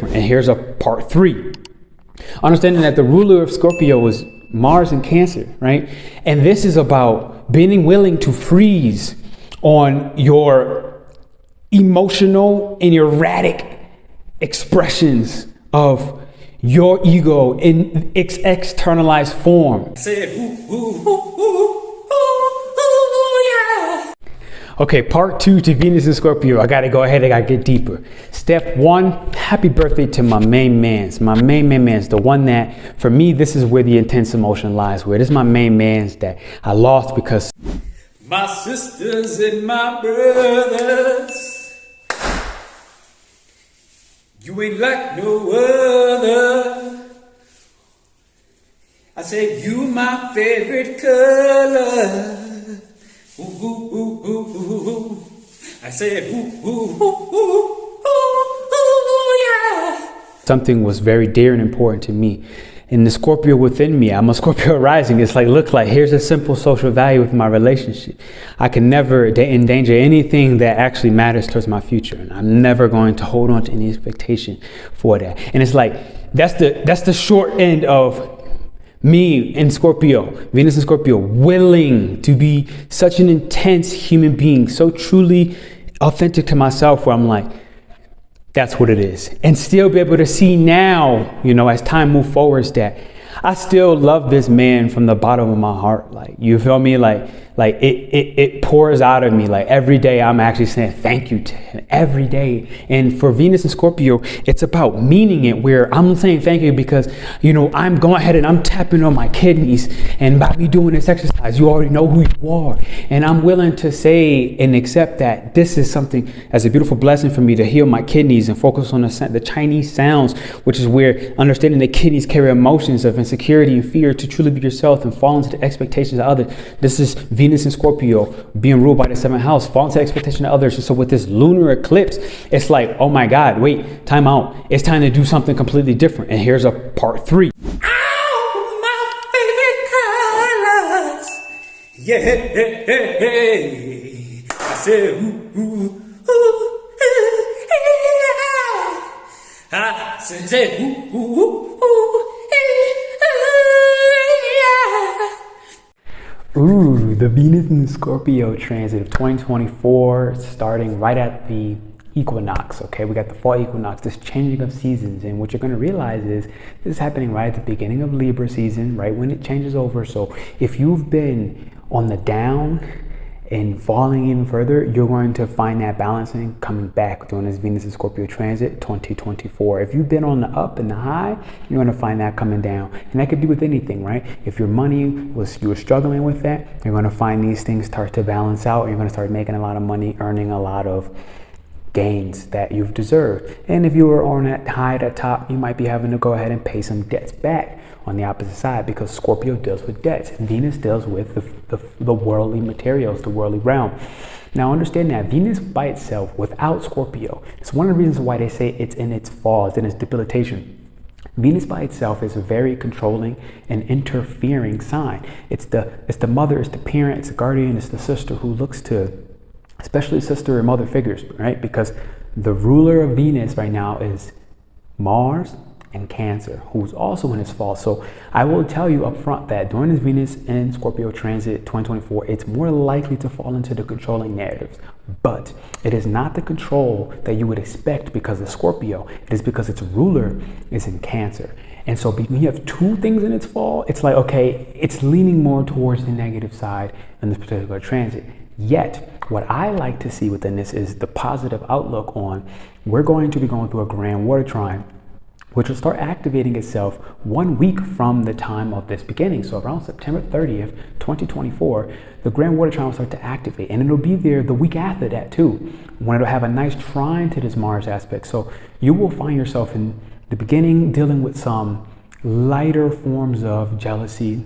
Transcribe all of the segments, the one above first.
And here's a part 3. Understanding that the ruler of Scorpio was Mars in Cancer, right? And this is about being willing to freeze on your emotional and erratic expressions of your ego in its externalized form. Okay, part 2 to Venus in Scorpio. I gotta go ahead, I gotta get deeper. Step 1, happy birthday to my main mans. My main man's the one that, for me, this is where the intense emotion lies. Where this is my main man's that I lost because my sisters and my brothers, you ain't like no other. I said you my favorite color. Ooh, ooh, ooh, ooh, ooh, ooh. I said, ooh, ooh, ooh, ooh, ooh, yeah. Something was very dear and important to me. In the Scorpio within me, I'm a Scorpio rising. It's like, look, like here's a simple social value with my relationship. I can never endanger anything that actually matters towards my future. And I'm never going to hold on to any expectation for that. And it's like, that's the short end of me in Scorpio, Venus in Scorpio, willing to be such an intense human being, so truly authentic to myself, where I'm like, that's what it is. And still be able to see now, you know, as time moves forwards, that I still love this man from the bottom of my heart. Like, you feel me? Like it pours out of me. Like every day I'm actually saying thank you to him every day. And for Venus and Scorpio, it's about meaning it, where I'm saying thank you because, you know, I'm going ahead and I'm tapping on my kidneys, and by me doing this exercise, you already know who you are. And I'm willing to say and accept that this is something as a beautiful blessing for me to heal my kidneys and focus on the Chinese sounds, which is where understanding the kidneys carry emotions of insecurity and fear to truly be yourself and fall into the expectations of others. This is Venus and Scorpio being ruled by the 7th house, fall into expectation of others. So with this lunar eclipse, it's like, oh my God, wait, time out. It's time to do something completely different. And here's a part 3. Oh, my favorite colors. Yeah, I said, ooh, ooh, ooh, yeah. I said, ooh, ooh, ooh. Ooh, the Venus and Scorpio transit of 2024 starting right at the equinox. Okay, we got the fall equinox, this changing of seasons, and what you're going to realize is this is happening right at the beginning of Libra season, right when it changes over. So if you've been on the down and falling even further, you're going to find that balancing coming back during this Venus and Scorpio transit 2024. If you've been on the up and the high, you're going to find that coming down. And that could be with anything, right? If your money you were struggling with that, you're going to find these things start to balance out. You're going to start making a lot of money, earning a lot of gains that you've deserved. And if you were on that high at top, you might be having to go ahead and pay some debts back on the opposite side, because Scorpio deals with debts and Venus deals with the worldly materials, the worldly realm. Now understand that Venus by itself without Scorpio, it's one of the reasons why they say it's in its fall, it's in its debilitation. Venus by itself is a very controlling and interfering sign. It's the mother, it's the parent, it's the guardian, it's the sister who looks to, especially sister and mother figures, right? Because the ruler of Venus right now is Mars and Cancer, who's also in his fall. So I will tell you up front that during this Venus and Scorpio transit 2024, it's more likely to fall into the controlling narratives. But it is not the control that you would expect because of Scorpio. It is because its ruler is in Cancer. And so when you have two things in its fall, it's like, okay, it's leaning more towards the negative side in this particular transit. Yet, what I like to see within this is the positive outlook on, we're going to be going through a grand water trine, which will start activating itself 1 week from the time of this beginning. So around September 30th, 2024, the grand water trine will start to activate, and it'll be there the week after that too, when it'll have a nice trine to this Mars aspect. So you will find yourself in the beginning dealing with some lighter forms of jealousy,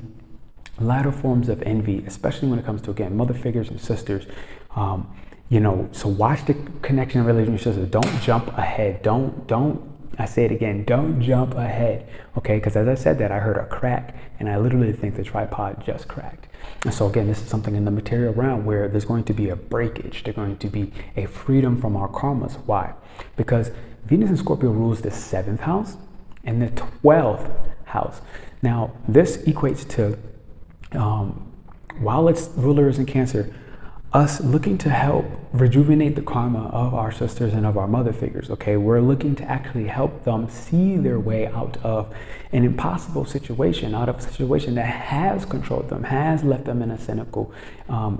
lighter forms of envy, especially when it comes to, again, mother figures and sisters. You know, so watch the connection and relation with your sisters. Don't jump ahead. Don't I say it again, don't jump ahead, okay? Because as I said that, I heard a crack, and I literally think the tripod just cracked. And so again, this is something in the material realm where there's going to be a breakage. There's going to be a freedom from our karmas. Why? Because Venus in Scorpio rules the 7th house and the 12th house. Now, this equates to, while its ruler is in Cancer, us looking to help rejuvenate the karma of our sisters and of our mother figures, okay? We're looking to actually help them see their way out of an impossible situation, out of a situation that has controlled them, has left them in a cynical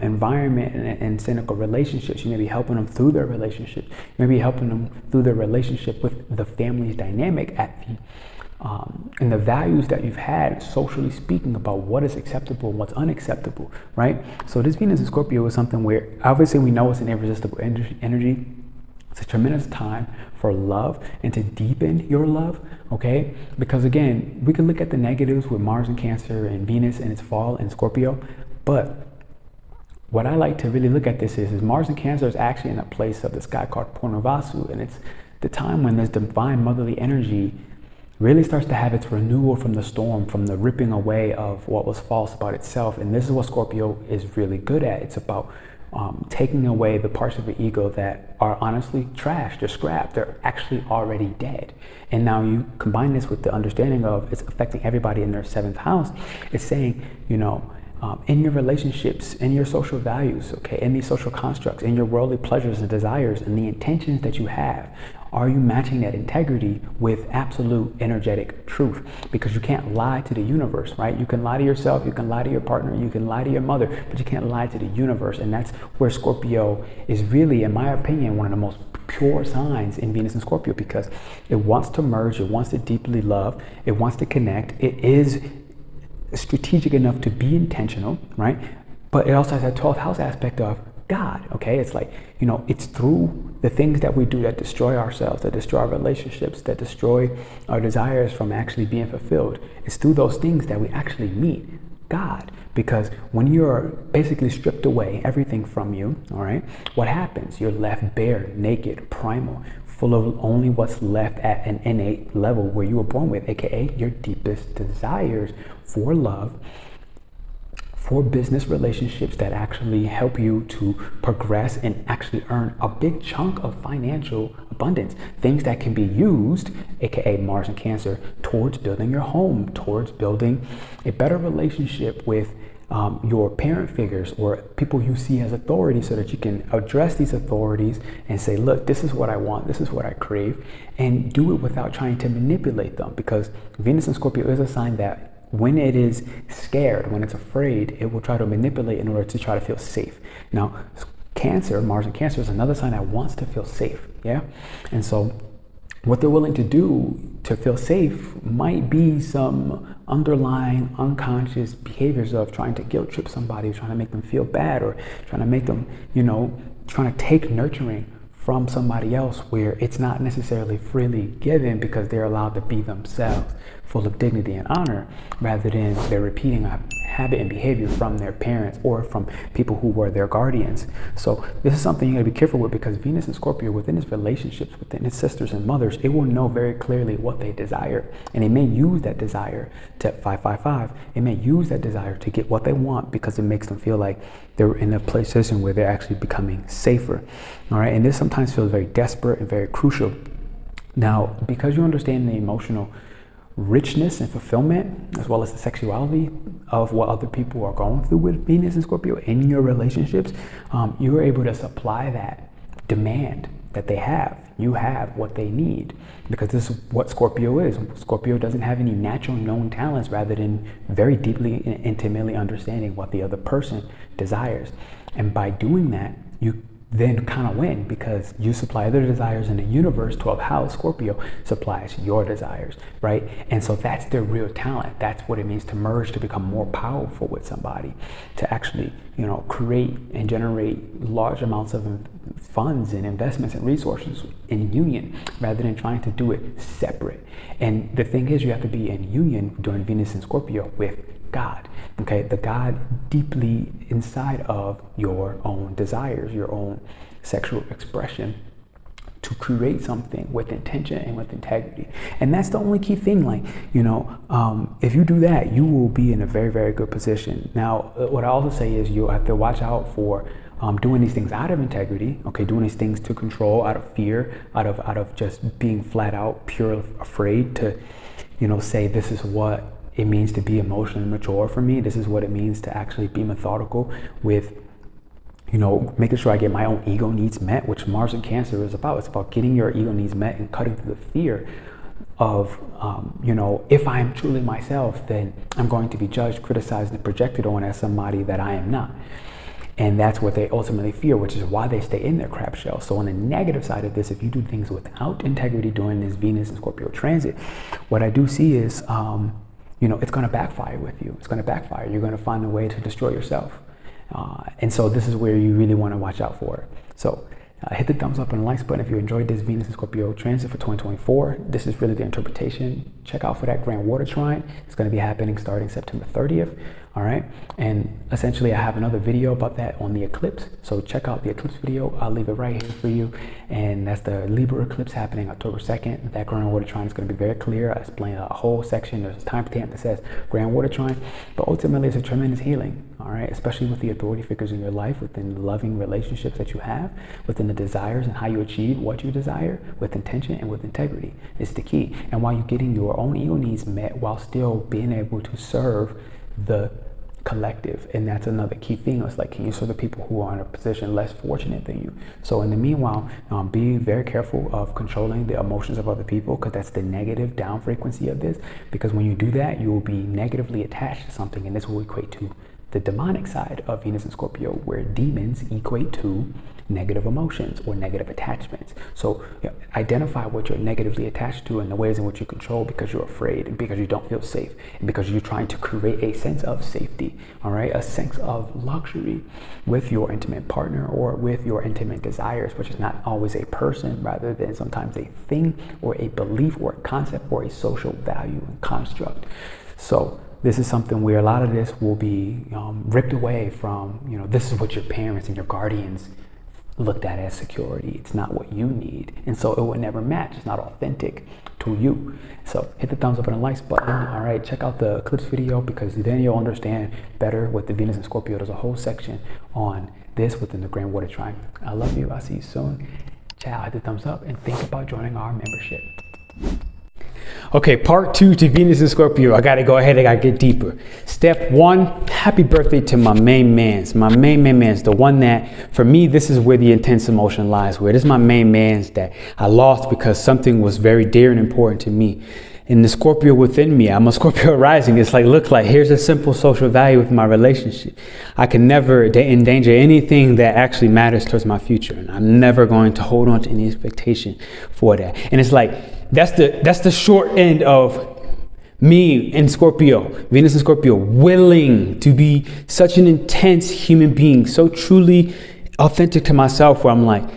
environment and cynical relationships. You may be helping them through their relationship. You may be helping them through their relationship with the family's dynamic at the and the values that you've had, socially speaking, about what is acceptable and what's unacceptable, right? So this Venus in Scorpio is something where obviously we know it's an irresistible energy. It's a tremendous time for love and to deepen your love, okay? Because again, we can look at the negatives with Mars in Cancer and Venus in its fall in Scorpio, but what I like to really look at this is Mars in Cancer is actually in a place of the sky called Purnavasu, and it's the time when this divine motherly energy really starts to have its renewal from the storm, from the ripping away of what was false about itself. And this is what Scorpio is really good at. It's about taking away the parts of the ego that are honestly trash, they're scrap, they're actually already dead. And now you combine this with the understanding of it's affecting everybody in their 7th house. It's saying, you know, in your relationships, in your social values, okay, in these social constructs, in your worldly pleasures and desires and the intentions that you have, are you matching that integrity with absolute energetic truth? Because you can't lie to the universe, right? You can lie to yourself, you can lie to your partner, you can lie to your mother, but you can't lie to the universe. And that's where Scorpio is really, in my opinion, one of the most pure signs in Venus and Scorpio, because it wants to merge, it wants to deeply love, it wants to connect, it is strategic enough to be intentional, right? But it also has that 12th house aspect of God, okay? It's like, you know, it's through the things that we do that destroy ourselves, that destroy our relationships, that destroy our desires from actually being fulfilled. It's through those things that we actually meet God. Because when you're basically stripped away everything from you, all right, what happens? You're left bare, naked, primal, full of only what's left at an innate level where you were born with, aka your deepest desires for love, for business relationships that actually help you to progress and actually earn a big chunk of financial abundance. Things that can be used, aka Mars and Cancer, towards building your home, towards building a better relationship with your parent figures or people you see as authority, so that you can address these authorities and say, look, this is what I want, this is what I crave, and do it without trying to manipulate them. Because Venus and Scorpio is a sign that when it is scared, when it's afraid, it will try to manipulate in order to try to feel safe. Now, Cancer, Mars and Cancer, is another sign that wants to feel safe, yeah? And so what they're willing to do to feel safe might be some underlying unconscious behaviors of trying to guilt trip somebody, trying to make them feel bad, or trying to make them, you know, trying to take nurturing from somebody else where it's not necessarily freely given, because they're allowed to be themselves, full of dignity and honor, rather than they're repeating a habit and behavior from their parents or from people who were their guardians. So this is something you gotta be careful with, because Venus and Scorpio, within its relationships, within its sisters and mothers, it will know very clearly what they desire. And it may use that desire to 555. It may use that desire to get what they want, because it makes them feel like they're in a position where they're actually becoming safer. All right, and this sometimes feels very desperate and very crucial. Now, because you understand the emotional richness and fulfillment, as well as the sexuality of what other people are going through with Venus and Scorpio in your relationships, you are able to supply that demand that they have. You have what they need, because this is what Scorpio is. Scorpio doesn't have any natural known talents, rather than very deeply and intimately understanding what the other person desires. And by doing that, you then kind of win, because you supply their desires in the universe. 12th house, Scorpio, supplies your desires, right? And so that's their real talent. That's what it means to merge, to become more powerful with somebody, to actually, you know, create and generate large amounts of funds and investments and resources in union, rather than trying to do it separate. And the thing is, you have to be in union during Venus and Scorpio with God, okay? The God deeply inside of your own desires, your own sexual expression, to create something with intention and with integrity. And that's the only key thing. Like, you know, if you do that, you will be in a very, very good position. Now, what I also say is you have to watch out for doing these things out of integrity, okay, doing these things to control, out of fear, out of just being flat out pure afraid to, say this is what it means to be emotionally mature for me. This is what it means to actually be methodical with, making sure I get my own ego needs met, which Mars and Cancer is about. It's about getting your ego needs met and cutting through the fear of, if I am truly myself, then I'm going to be judged, criticized, and projected on as somebody that I am not. And that's what they ultimately fear, which is why they stay in their crab shell. So on the negative side of this, if you do things without integrity during this Venus and Scorpio transit, what I do see is, it's going to backfire with you. It's going to backfire. You're going to find a way to destroy yourself. And so this is where you really want to watch out for it. So hit the thumbs up and likes button if you enjoyed this Venus and Scorpio transit for 2024. This is really the interpretation. Check out for that grand water trine. It's going to be happening starting September 30th. All right. And essentially I have another video about that on the eclipse. So check out the eclipse video. I'll leave it right here for you. And that's the Libra eclipse happening October 2nd. That grand water trine is going to be very clear. I explain a whole section. There's a timestamp that says grand water trine, but ultimately it's a tremendous healing. All right. Especially with the authority figures in your life, within the loving relationships that you have, within the desires and how you achieve what you desire with intention and with integrity is the key. And while you're getting your own ego needs met while still being able to serve the collective. And that's another key thing. It's like, can you serve the people who are in a position less fortunate than you? So in the meanwhile, be very careful of controlling the emotions of other people, because that's the negative down frequency of this. Because when you do that, you will be negatively attached to something, and this will equate to the demonic side of Venus and Scorpio, where demons equate to negative emotions or negative attachments. So identify what you're negatively attached to and the ways in which you control, because you're afraid and because you don't feel safe and because you're trying to create a sense of safety, all right, a sense of luxury with your intimate partner or with your intimate desires, which is not always a person, rather than sometimes a thing or a belief or a concept or a social value and construct. So this is something where a lot of this will be ripped away from, this is what your parents and your guardians looked at as security. It's not what you need. And so it will never match. It's not authentic to you. So hit the thumbs up and the likes button. All right, check out the Eclipse video, because then you'll understand better with the Venus and Scorpio. There's a whole section on this within the Grand Water Trine. I love you. I'll see you soon. Ciao. Hit the thumbs up and think about joining our membership. Okay, part 2 to Venus and Scorpio. I gotta go ahead, I gotta get deeper. Step 1, happy birthday to my main mans. My main mans, the one that, for me, this is where the intense emotion lies. Where this is my main mans that I lost because something was very dear and important to me. And the Scorpio within me, I'm a Scorpio rising. It's like, look, like here's a simple social value with my relationship. I can never endanger anything that actually matters towards my future. And I'm never going to hold on to any expectation for that. And it's like, that's the short end of me and Scorpio, Venus and Scorpio, willing to be such an intense human being, so truly authentic to myself, where I'm like,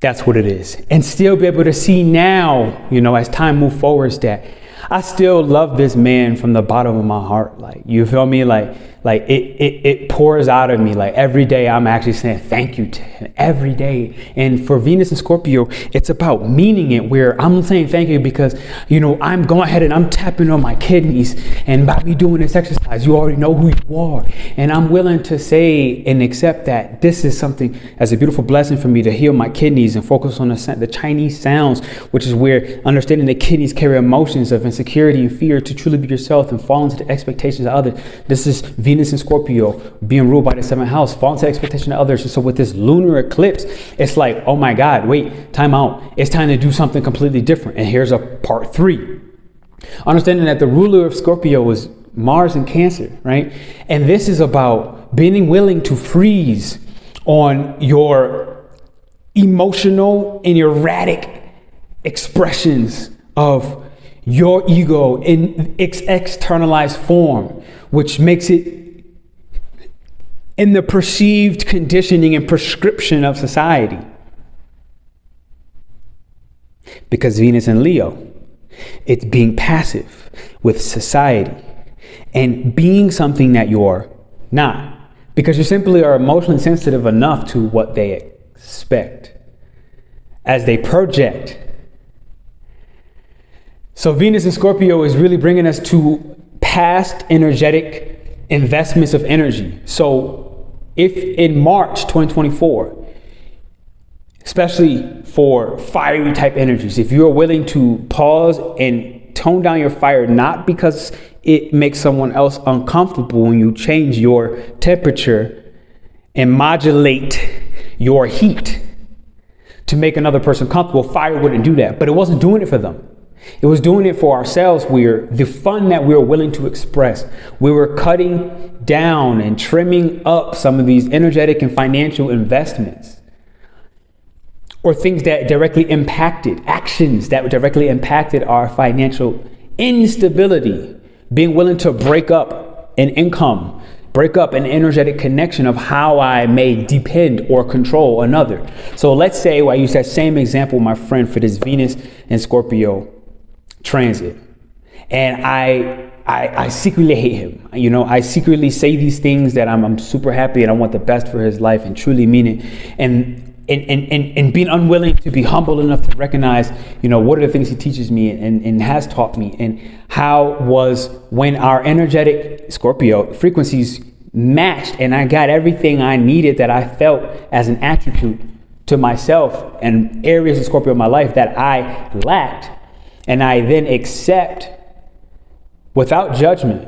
that's what it is. And still be able to see now, as time moves forwards, that I still love this man from the bottom of my heart. Like, you feel me? Like it pours out of me. Like every day I'm actually saying thank you to him every day. And for Venus and Scorpio, it's about meaning it, where I'm saying thank you because, I'm going ahead and I'm tapping on my kidneys. And by me doing this exercise, you already know who you are. And I'm willing to say and accept that this is something as a beautiful blessing for me to heal my kidneys and focus on the Chinese sounds, which is where understanding the kidneys carry emotions of insecurity and fear to truly be yourself and fall into the expectations of others. This is Venus and Scorpio being ruled by the 7th house, fall into the expectation of others. And so with this lunar eclipse, it's like, oh my God, wait, time out. It's time to do something completely different. And here's a part 3. Understanding that the ruler of Scorpio is Mars in Cancer, right? And this is about being willing to freeze on your emotional and erratic expressions of your ego in its externalized form, which makes it in the perceived conditioning and prescription of society. Because Venus and Leo, it's being passive with society and being something that you're not, because you simply are emotionally sensitive enough to what they expect as they project. So Venus and Scorpio is really bringing us to past energetic investments of energy. So If in March 2024, especially for fiery type energies, if you're willing to pause and tone down your fire, not because it makes someone else uncomfortable when you change your temperature and modulate your heat to make another person comfortable, fire wouldn't do that. But it wasn't doing it for them. It was doing it for ourselves. The fun that we were willing to express. We were cutting down and trimming up some of these energetic and financial investments, or things that directly impacted, actions that directly impacted our financial instability. Being willing to break up an income, break up an energetic connection of how I may depend or control another. So let's say, I use that same example, my friend, for this Venus and Scorpio transit. And I secretly hate him. You know, I secretly say these things that I'm super happy and I want the best for his life and truly mean it. And being unwilling to be humble enough to recognize, you know, what are the things he teaches me and has taught me, and how was when our energetic Scorpio frequencies matched and I got everything I needed that I felt as an attribute to myself and areas of Scorpio in my life that I lacked, and I then accept without judgment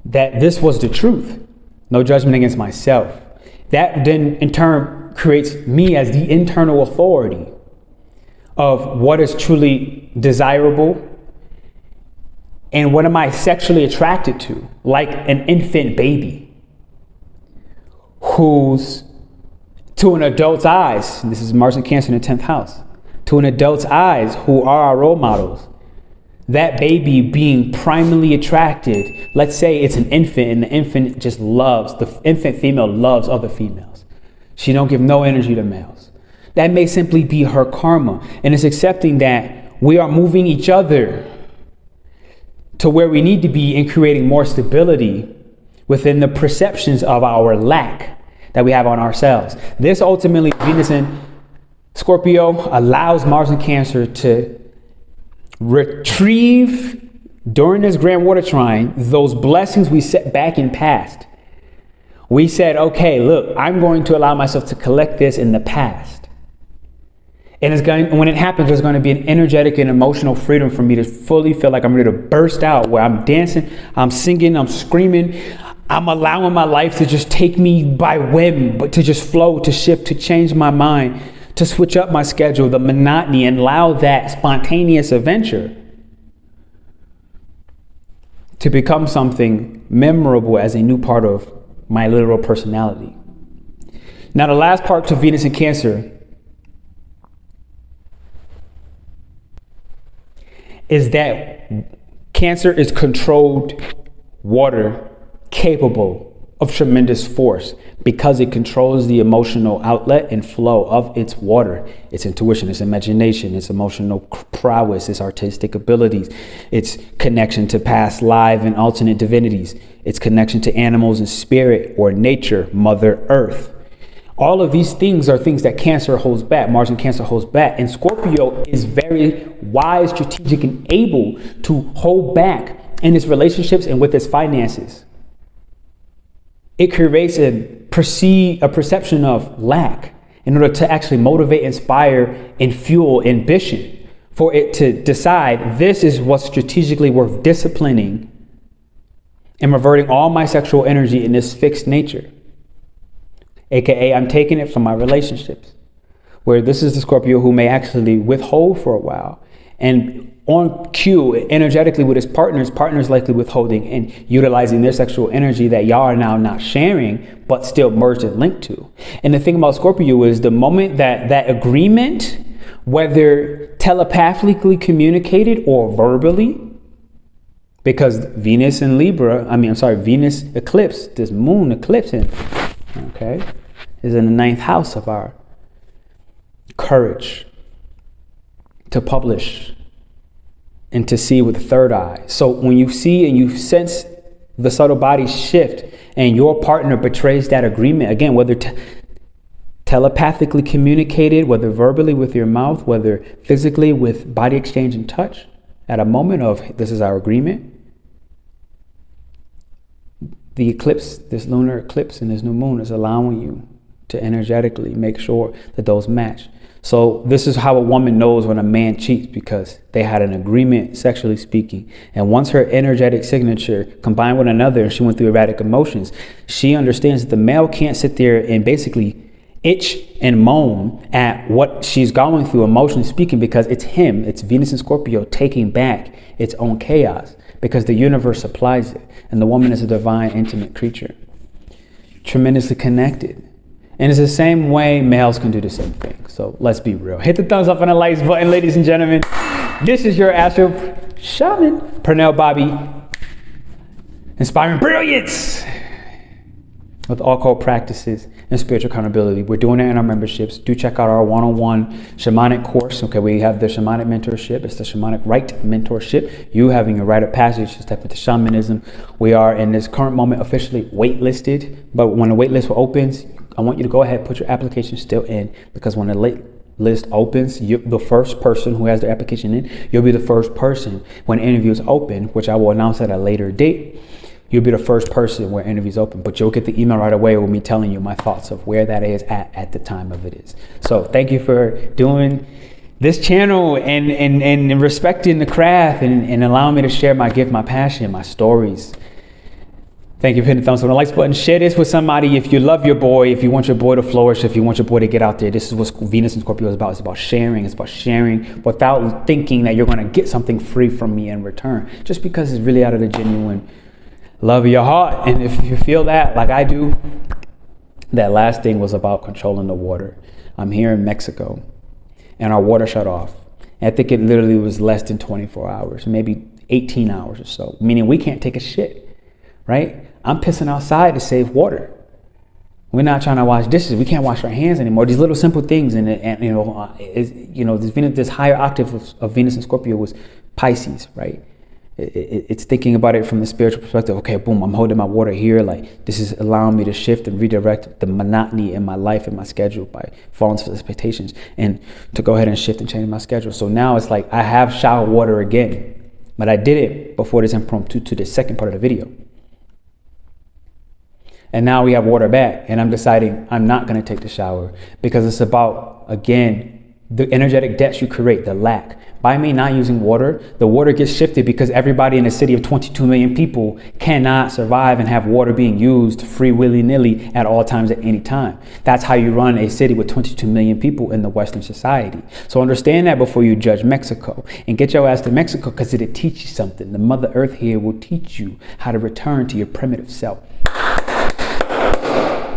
that this was the truth, no judgment against myself. That then in turn creates me as the internal authority of what is truly desirable and what am I sexually attracted to, like an infant baby who's, to an adult's eyes, this is Mars and Cancer in the 10th house, to an adult's eyes who are our role models, that baby being primarily attracted, let's say it's an infant and the infant just loves, the infant female loves other females. She don't give no energy to males. That may simply be her karma. And it's accepting that we are moving each other to where we need to be and creating more stability within the perceptions of our lack that we have on ourselves. This ultimately, Venus and Scorpio, allows Mars and Cancer to retrieve during this grand water trine those blessings we set back in past. We said, okay, look, I'm going to allow myself to collect this in the past. And when it happens, there's going to be an energetic and emotional freedom for me to fully feel like I'm ready to burst out, where I'm dancing, I'm singing, I'm screaming. I'm allowing my life to just take me by whim, but to just flow, to shift, to change my mind, to switch up my schedule, the monotony, and allow that spontaneous adventure to become something memorable as a new part of my literal personality. Now, the last part to Venus and Cancer is that Cancer is controlled water, capable of tremendous force, because it controls the emotional outlet and flow of its water, its intuition, its imagination, its emotional prowess, its artistic abilities, its connection to past live and alternate divinities, its connection to animals and spirit or nature, Mother Earth. All of these things are things that Cancer holds back, Mars and Cancer holds back. And Scorpio is very wise, strategic, and able to hold back in its relationships and with its finances. It creates a perception of lack in order to actually motivate, inspire, and fuel ambition for it to decide this is what's strategically worth disciplining and reverting all my sexual energy in this fixed nature. AKA, I'm taking it from my relationships, where this is the Scorpio who may actually withhold for a while. And on cue, energetically with his partners likely withholding and utilizing their sexual energy that y'all are now not sharing, but still merged and linked to. And the thing about Scorpio is the moment that agreement, whether telepathically communicated or verbally, because Venus and Venus eclipse, this moon eclipsing, okay, is in the 9th house of our courage to publish and to see with the third eye. So when you see and you sense the subtle body shift and your partner betrays that agreement, again, whether telepathically communicated, whether verbally with your mouth, whether physically with body exchange and touch, at a moment of this is our agreement, the eclipse, this lunar eclipse and this new moon is allowing you to energetically make sure that those match. So this is how a woman knows when a man cheats, because they had an agreement, sexually speaking. And once her energetic signature combined with another, and she went through erratic emotions, she understands that the male can't sit there and basically itch and moan at what she's going through, emotionally speaking, because it's him, it's Venus and Scorpio taking back its own chaos, because the universe supplies it. And the woman is a divine, intimate creature, tremendously connected. And it's the same way males can do the same thing. So let's be real. Hit the thumbs up and the likes button, ladies and gentlemen. This is your Astro Shaman, Pernell Bobby, inspiring brilliance with occult practices and spiritual accountability. We're doing it in our memberships. Do check out our one-on-one shamanic course. Okay, we have the shamanic mentorship. It's the shamanic Rite mentorship. You having a rite of passage to step into shamanism. We are in this current moment officially waitlisted, but when the waitlist opens, I want you to go ahead, put your application still in, because when the list opens, you're the first person who has their application in. You'll be the first person when interviews open, which I will announce at a later date. You'll be the first person where interviews open, but you'll get the email right away with me telling you my thoughts of where that is at the time of it is. So thank you for doing this channel and respecting the craft and allowing me to share my gift, my passion, my stories. Thank you for hitting the thumbs up and the likes button. Share this with somebody if you love your boy, if you want your boy to flourish, if you want your boy to get out there. This is what Venus and Scorpio is about. It's about sharing. It's about sharing without thinking that you're going to get something free from me in return, just because it's really out of the genuine love of your heart. And if you feel that, like I do, that last thing was about controlling the water. I'm here in Mexico and our water shut off. And I think it literally was less than 24 hours, maybe 18 hours or so, meaning we can't take a shit, right? I'm pissing outside to save water. We're not trying to wash dishes. We can't wash our hands anymore. These little simple things, and this higher octave of Venus and Scorpio was Pisces, right? It's thinking about it from the spiritual perspective. Okay, boom, I'm holding my water here. Like, this is allowing me to shift and redirect the monotony in my life and my schedule by falling to expectations, and to go ahead and shift and change my schedule. So now it's like I have shower water again, but I did it before this impromptu to the second part of the video. And now we have water back, and I'm deciding I'm not going to take the shower, because it's about, again, the energetic debts you create, the lack. By me not using water, the water gets shifted because everybody in a city of 22 million people cannot survive and have water being used free willy-nilly at all times at any time. That's how you run a city with 22 million people in the Western society. So understand that before you judge Mexico, and get your ass to Mexico, because it'll teach you something. The Mother Earth here will teach you how to return to your primitive self.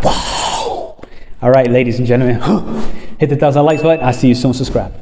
Wow. All right, ladies and gentlemen, hit the thumbs up, likes button. I'll see you soon. Subscribe.